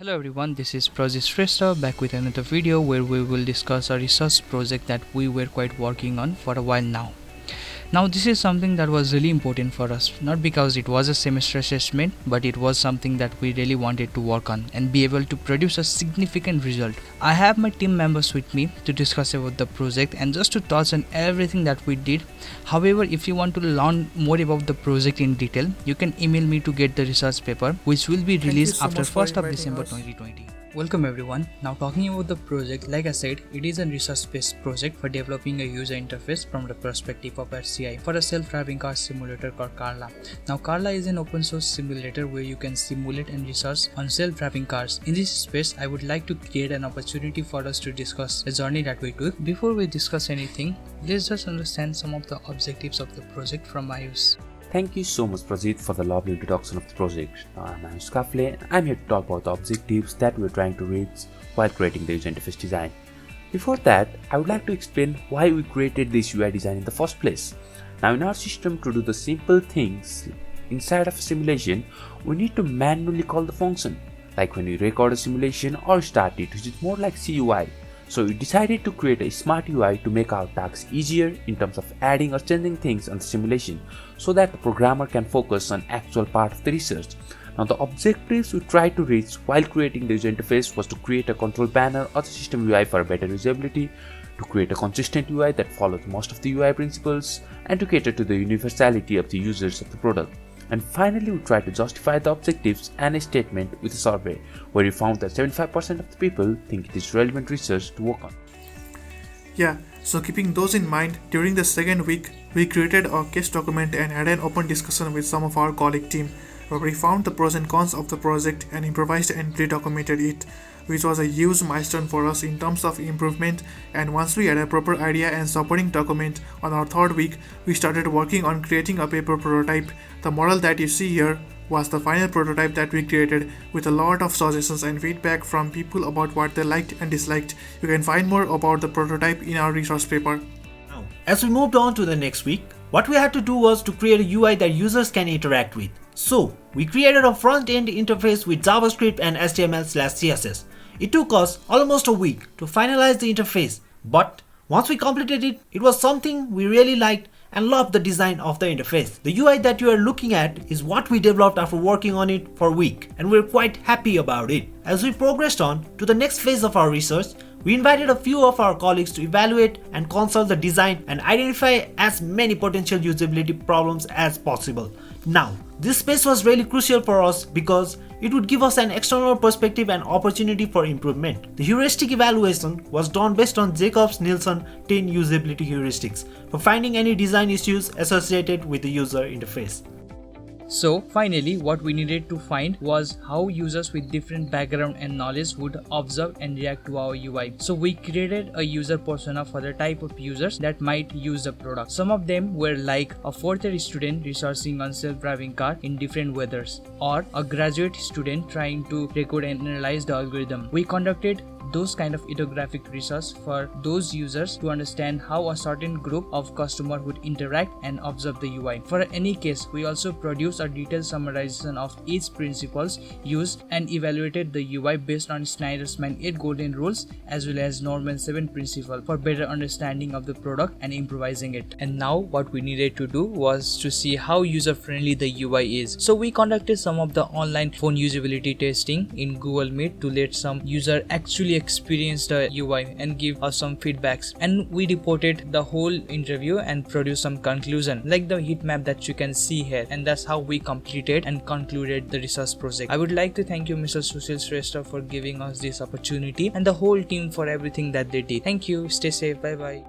Hello everyone, this is Prajit Shrestha back with another video where we will discuss a research project that we were quite working on for a while now. Now this is something that was really important for us, not because it was a semester assessment, but it was something that we really wanted to work on and be able to produce a significant result. I have my team members with me to discuss about the project and just to touch on everything that we did. However, if you want to learn more about the project in detail, you can email me to get the research paper, which will be released after 1st of December 2020. Welcome everyone. Now talking about the project, like I said, it is a research-based project for developing a user interface from the perspective of HCI for a self-driving car simulator called Carla. Now Carla is an open source simulator where you can simulate and research on self-driving cars. In this space, I would like to create an opportunity for us to discuss the journey that we took. Before we discuss anything, let's just understand some of the objectives of the project from my use. Thank you so much, Prajit, for the lovely introduction of the project. I'm Ayush Kafle. I'm here to talk about the objectives that we're trying to reach while creating the user interface design. Before that, I would like to explain why we created this UI design in the first place. Now, in our system, to do the simple things inside of a simulation, we need to manually call the function, like when we record a simulation or start it, which is more like CUI. So we decided to create a smart UI to make our tasks easier in terms of adding or changing things on the simulation so that the programmer can focus on actual part of the research. Now the objectives we tried to reach while creating the user interface was to create a control panel or the system UI for better usability, to create a consistent UI that follows most of the UI principles, and to cater to the universality of the users of the product. And finally, we tried to justify the objectives and a statement with a survey where we found that 75% of the people think it is relevant research to work on. Yeah, so keeping those in mind, during the second week, we created a case document and had an open discussion with some of our colleague team, where we found the pros and cons of the project and improvised and pre-documented it, which was a huge milestone for us in terms of improvement. And once we had a proper idea and supporting document, on our third week, we started working on creating a paper prototype. The model that you see here was the final prototype that we created with a lot of suggestions and feedback from people about what they liked and disliked. You can find more about the prototype in our resource paper. Now, as we moved on to the next week, what we had to do was to create a UI that users can interact with. So, we created a front-end interface with JavaScript and HTML/CSS. It took us almost a week to finalize the interface, but once we completed it, it was something we really liked and loved the design of the interface. The UI that you are looking at is what we developed after working on it for a week, and we're quite happy about it. As we progressed on to the next phase of our research, we invited a few of our colleagues to evaluate and consult the design and identify as many potential usability problems as possible. Now, this space was really crucial for us because it would give us an external perspective and opportunity for improvement. The heuristic evaluation was done based on Jacobs-Nielsen 10 usability heuristics for finding any design issues associated with the user interface. So finally, what we needed to find was how users with different background and knowledge would observe and react to our UI. So we created a user persona for the type of users that might use the product. Some of them were like a fourth year student researching on self-driving car in different weathers, or a graduate student trying to record and analyze the algorithm. We conducted those kind of ethnographic research for those users to understand how a certain group of customers would interact and observe the UI. For any case, we also produced a detailed summarization of each principles used and evaluated the UI based on Snyder's-Man 8 golden rules as well as Norman 7 principle for better understanding of the product and improvising it. And now what we needed to do was to see how user-friendly the UI is. So we conducted some of the online phone usability testing in Google Meet to let some user actually experience the UI and give us some feedbacks, and we reported the whole interview and produced some conclusion like the heat map that you can see here, and that's how we completed and concluded the research project. I would like to thank you, Mr. Sushil Shrestha, for giving us this opportunity and the whole team for everything that they did. Thank you. Stay safe. Bye bye.